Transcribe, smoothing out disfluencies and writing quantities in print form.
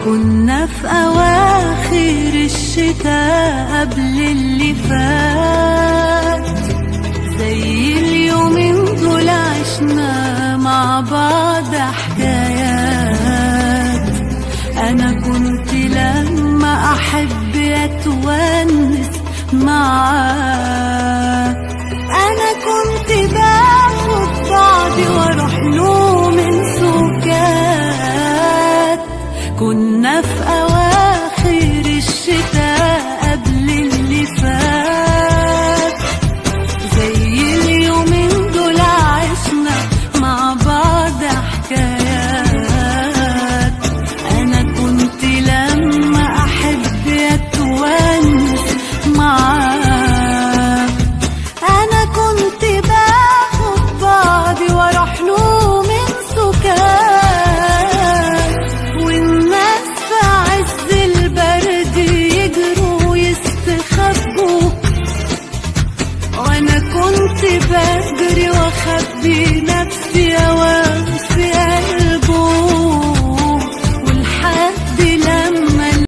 كنا في أواخر الشتاء قبل اللي فات، زي اليومين دول عشنا مع بعض حكايات. أنا كنت لما أحب أتونس معاك، أنا كنت باخد بعضي وأروح له من سكات. كنا في أواخر الشتاء قبل اللي فات، زي اليومين دول عشنا مع بعض حكايات. أنا كنت لما أحب أتونس معاك، أنا كنت باخد بعضي وأروح له من سكات. والناس في عز البرد يجروا ويستخبوا، وأنا كنت بجري وأخبي نفسي